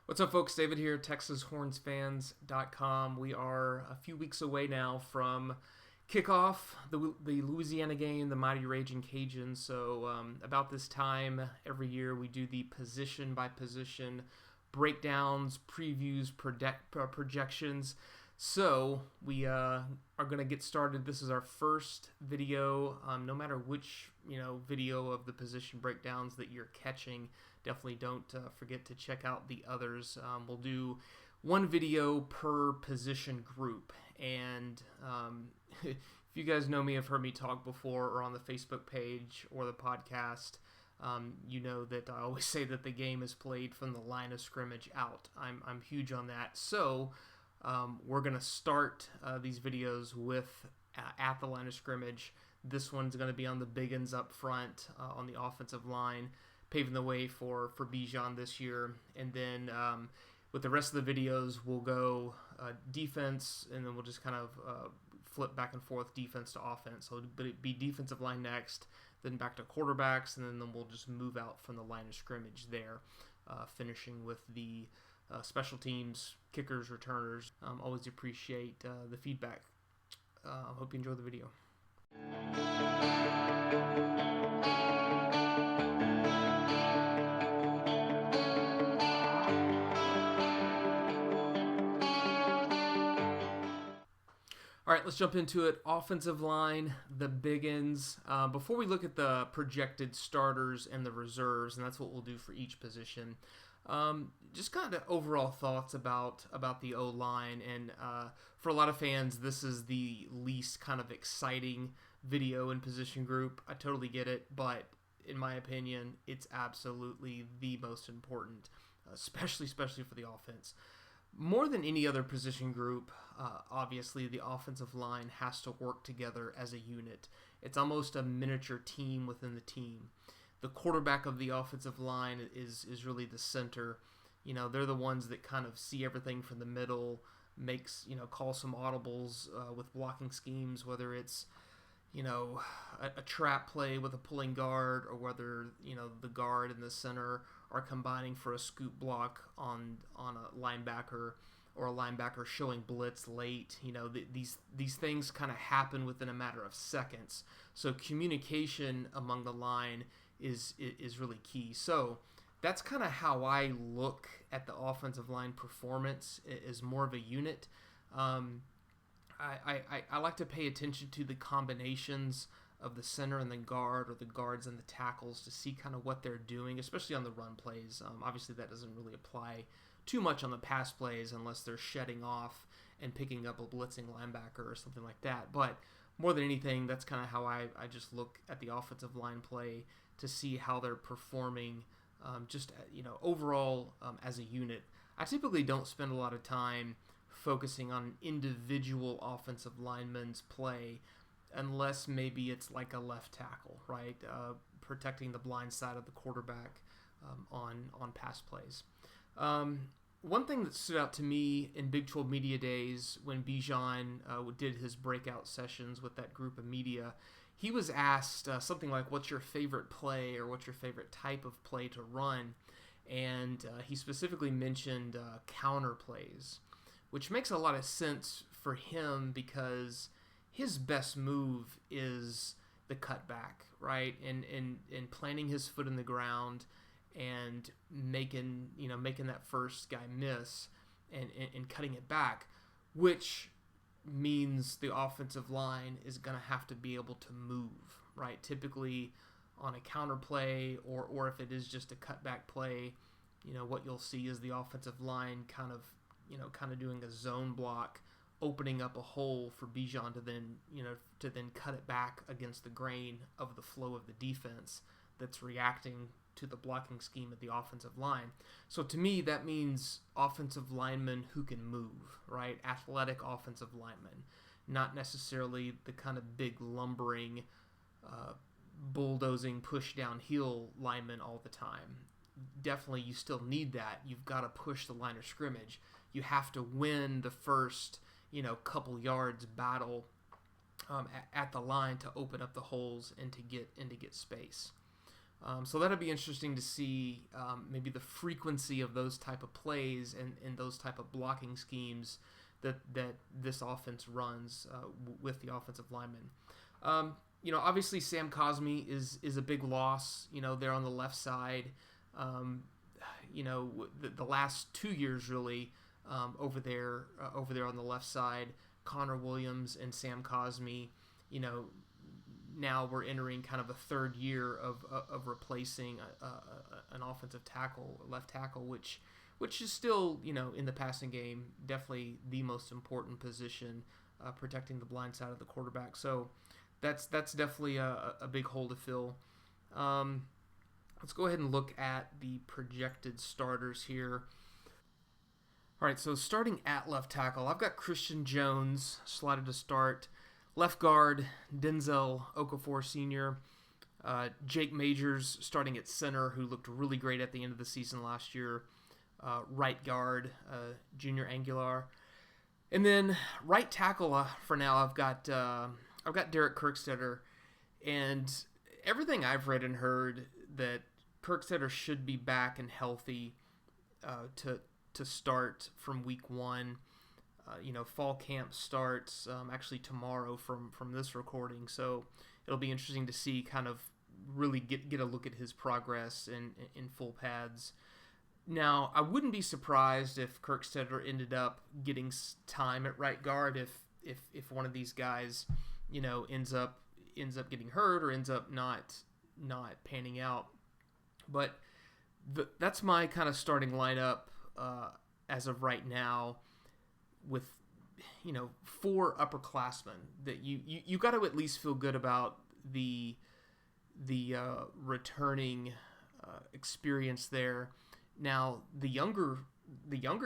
What's up, folks? David here, TexasHornsFans.com. We are a few weeks away now from kickoff, the Louisiana game, the Mighty Raging Cajuns. So about this time every year, we do the position-by-position breakdowns, previews, projections. So we are going to get started. This is our first video. No matter which video of the position breakdowns that you're catching, definitely don't forget to check out the others. We'll do one video per position group, and if you guys know me, have heard me talk before, or on the Facebook page or the podcast, you know that I always say that the game is played from the line of scrimmage out. I'm huge on that. So we're going to start these videos with at the line of scrimmage. This one's going to be on the big ends up front on the offensive line, paving the way for Bijan this year. And then with the rest of the videos, we'll go defense, and then we'll just kind of flip back and forth defense to offense. So it'd be defensive line next, then back to quarterbacks, and then we'll just move out from the line of scrimmage there, finishing with the special teams, kickers, returners. Always appreciate the feedback. Hope you enjoy the video. All right, let's jump into it. Offensive line, the big ends. Before we look at the projected starters and the reserves, and that's what we'll do for each position, just kind of overall thoughts about the O-line. And for a lot of fans, this is the least kind of exciting video in position group. I totally get it, but in my opinion, it's absolutely the most important, especially for the offense. More than any other position group, obviously the offensive line has to work together as a unit. It's almost a miniature team within the team. The quarterback of the offensive line is really the center. They're the ones that kind of see everything from the middle, call some audibles with blocking schemes, whether it's a trap play with a pulling guard, or whether the guard and the center are combining for a scoop block on a linebacker, or a linebacker showing blitz late. These things kind of happen within a matter of seconds. So communication among the line is really key. So that's kind of how I look at the offensive line performance, as more of a unit. I like to pay attention to the combinations of the center and the guard, or the guards and the tackles, to see kind of what they're doing, especially on the run plays. Obviously, that doesn't really apply too much on the pass plays unless they're shedding off and picking up a blitzing linebacker or something like that. But more than anything, that's kind of how I just look at the offensive line play, to see how they're performing overall as a unit. I typically don't spend a lot of time focusing on individual offensive linemen's play, unless maybe it's like a left tackle, right? Protecting the blind side of the quarterback on pass plays. One thing that stood out to me in Big 12 Media Days, when Bijan did his breakout sessions with that group of media, he was asked something like, what's your favorite play, or what's your favorite type of play to run? And he specifically mentioned counter plays, which makes a lot of sense for him, because his best move is the cutback, right? And planting his foot in the ground and making that first guy miss, and cutting it back, which means the offensive line is going to have to be able to move, right? Typically on a counter play, or if it is just a cutback play, what you'll see is the offensive line kind of doing a zone block, opening up a hole for Bijan to then cut it back against the grain of the flow of the defense that's reacting to the blocking scheme of the offensive line. So to me, that means offensive linemen who can move, right? Athletic offensive linemen, not necessarily the kind of big lumbering, bulldozing, push downhill linemen all the time. Definitely, you still need that. You've got to push the line of scrimmage. You have to win the first, couple yards battle at the line to open up the holes and to get space. So that'll be interesting to see maybe the frequency of those type of plays and those type of blocking schemes that this offense runs with the offensive linemen. Obviously Sam Cosmi is a big loss. There on the left side. The last 2 years really over there on the left side, Connor Williams and Sam Cosmi. Now we're entering kind of a third year of replacing an offensive tackle, left tackle, which is still, in the passing game, definitely the most important position, protecting the blind side of the quarterback. So that's definitely a big hole to fill. Let's go ahead and look at the projected starters here. All right, so starting at left tackle, I've got Christian Jones slotted to start. Left guard, Denzel Okafor Sr., Jake Majors starting at center, who looked really great at the end of the season last year. Right guard, Junior Angular. And then right tackle for now, I've got Derek Kirkstetter. And everything I've read and heard that Kirkstetter should be back and healthy to start from week 1. Fall camp starts actually tomorrow from this recording, so it'll be interesting to see kind of really get a look at his progress in full pads. Now, I wouldn't be surprised if Kirkstetter ended up getting time at right guard if one of these guys, ends up getting hurt or ends up not panning out. But that's my kind of starting lineup as of right now, with 4 upperclassmen that you got to at least feel good about the returning experience there. Now the younger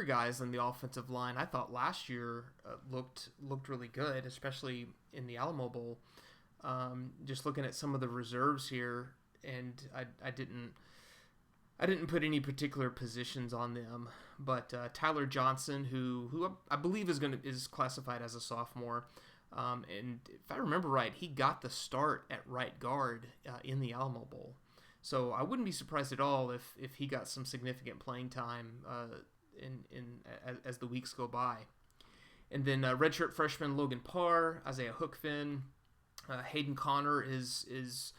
guys in the offensive line, I thought last year looked really good, especially in the Alamo Bowl. Just looking at some of the reserves here, and I didn't put any particular positions on them, but Tyler Johnson, who I believe is classified as a sophomore, and if I remember right, he got the start at right guard in the Alamo Bowl. So I wouldn't be surprised at all if he got some significant playing time as the weeks go by. And then redshirt freshman Logan Parr, Isaiah Hookfin, Hayden Connor is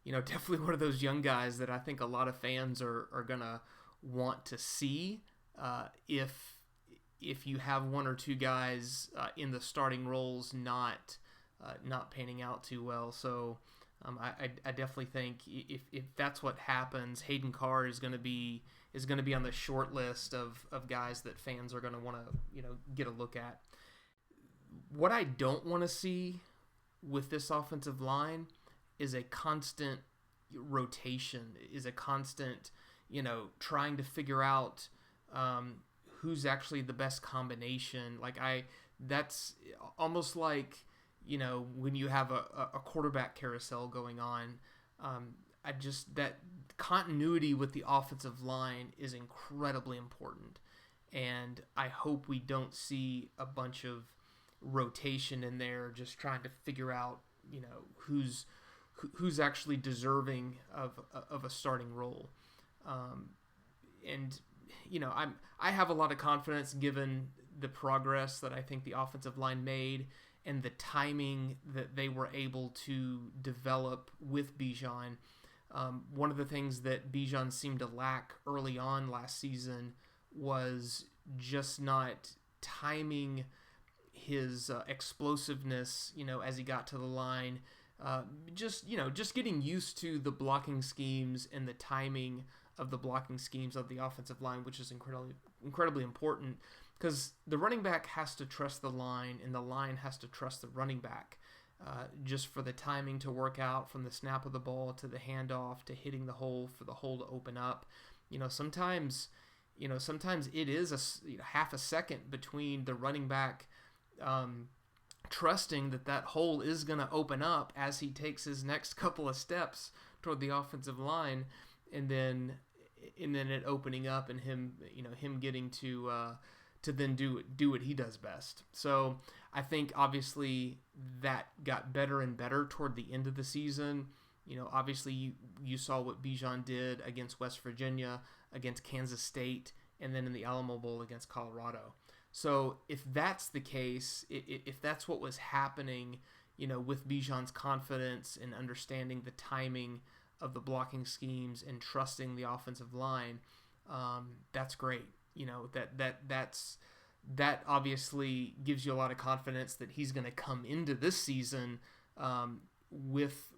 definitely one of those young guys that I think a lot of fans are gonna want to see if you have one or two guys in the starting roles not panning out too well. So I definitely think if that's what happens, Hayden Carr is gonna be on the short list of guys that fans are gonna want to get a look at. What I don't want to see with this offensive line is a constant rotation, is a constant, trying to figure out who's actually the best combination. That's almost like, when you have a quarterback carousel going on. That continuity with the offensive line is incredibly important. And I hope we don't see a bunch of rotation in there, just trying to figure out, who's actually deserving of a starting role. I have a lot of confidence given the progress that I think the offensive line made and the timing that they were able to develop with Bijan. One of the things that Bijan seemed to lack early on last season was just not timing his explosiveness, as he got to the line. Just getting used to the blocking schemes and the timing of the blocking schemes of the offensive line, which is incredibly important, because the running back has to trust the line and the line has to trust the running back, just for the timing to work out from the snap of the ball to the handoff to hitting the hole for the hole to open up. Sometimes it is a half a second between the running back trusting that hole is going to open up as he takes his next couple of steps toward the offensive line, and then it opening up and him getting to then do what he does best. So I think obviously that got better and better toward the end of the season. Obviously you saw what Bijan did against West Virginia, against Kansas State, and then in the Alamo Bowl against Colorado. So if that's the case, if that's what was happening, with Bijan's confidence and understanding the timing of the blocking schemes and trusting the offensive line, that's great. That obviously gives you a lot of confidence that he's going to come into this season with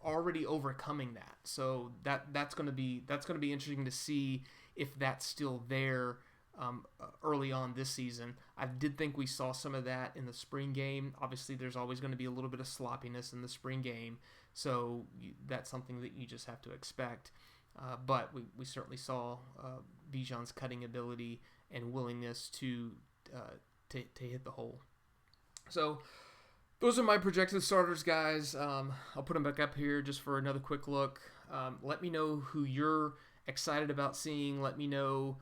already overcoming that. So that's going to be interesting to see if that's still there early on this season. I did think we saw some of that in the spring game. Obviously, there's always going to be a little bit of sloppiness in the spring game, so that's something that you just have to expect. But we certainly saw Bijan's cutting ability and willingness to hit the hole. So those are my projected starters, guys. I'll put them back up here just for another quick look. Let me know who you're excited about seeing. Let me know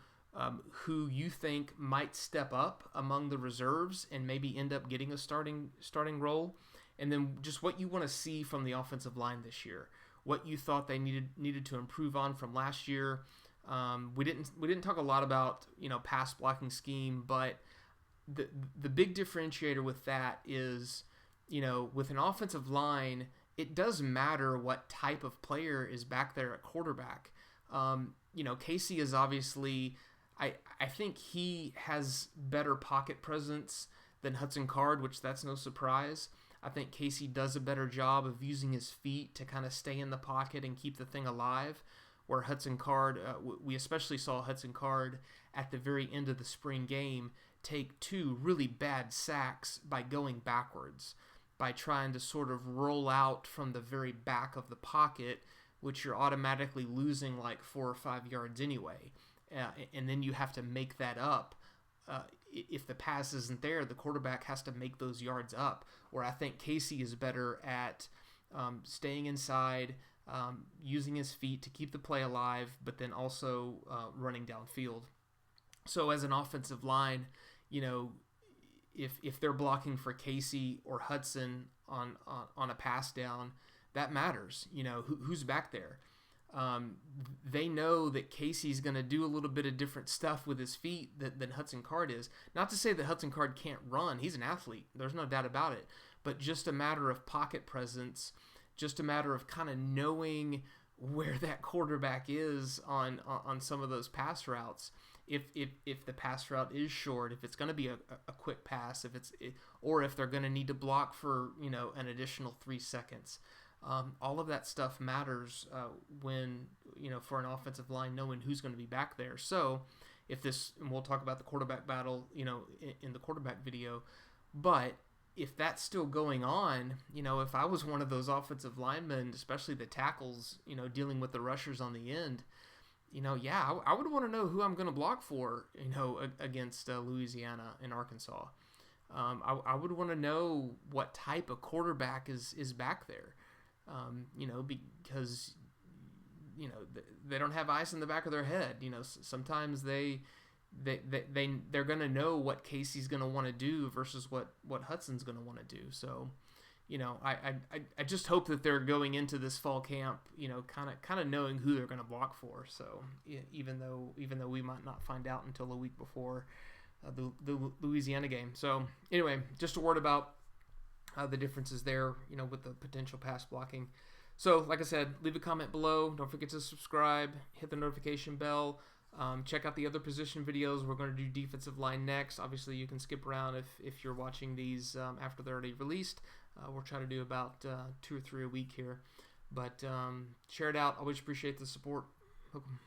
who you think might step up among the reserves and maybe end up getting a starting role, and then just what you want to see from the offensive line this year. What you thought they needed to improve on from last year. We didn't talk a lot about pass blocking scheme, but the big differentiator with that is with an offensive line, it does matter what type of player is back there at quarterback. Casey is obviously, I think he has better pocket presence than Hudson Card, which that's no surprise. I think Casey does a better job of using his feet to kind of stay in the pocket and keep the thing alive, where Hudson Card, we especially saw Hudson Card at the very end of the spring game take 2 really bad sacks by going backwards, by trying to sort of roll out from the very back of the pocket, which you're automatically losing like 4 or 5 yards anyway. And then you have to make that up. If the pass isn't there, the quarterback has to make those yards up. Where I think Casey is better at staying inside, using his feet to keep the play alive, but then also running downfield. So as an offensive line, if they're blocking for Casey or Hudson on a pass down, that matters. Who's back there. They know that Casey's going to do a little bit of different stuff with his feet than Hudson Card is. Not to say that Hudson Card can't run. He's an athlete. There's no doubt about it. But just a matter of pocket presence, just a matter of kind of knowing where that quarterback is on some of those pass routes. If the pass route is short, if it's going to be a quick pass, or if they're going to need to block for an additional 3 seconds. All of that stuff matters when, for an offensive line, knowing who's going to be back there. So and we'll talk about the quarterback battle, in the quarterback video, but if that's still going on, if I was one of those offensive linemen, especially the tackles, dealing with the rushers on the end, I would want to know who I'm going to block for, against Louisiana and Arkansas. I would want to know what type of quarterback is back there. Because they don't have ice in the back of their head. Sometimes they're going to know what Casey's going to want to do versus what Hudson's going to want to do. So, I just hope that they're going into this fall camp, kind of knowing who they're going to block for. So even though we might not find out until a week before the Louisiana game. So anyway, just a word about the differences there, with the potential pass blocking. So, like I said, leave a comment below. Don't forget to subscribe, hit the notification bell. Check out the other position videos. We're going to do defensive line next. Obviously, you can skip around if you're watching these after they're already released. We'll try to do about 2 or 3 a week here. But share it out. Always appreciate the support. Hook 'em.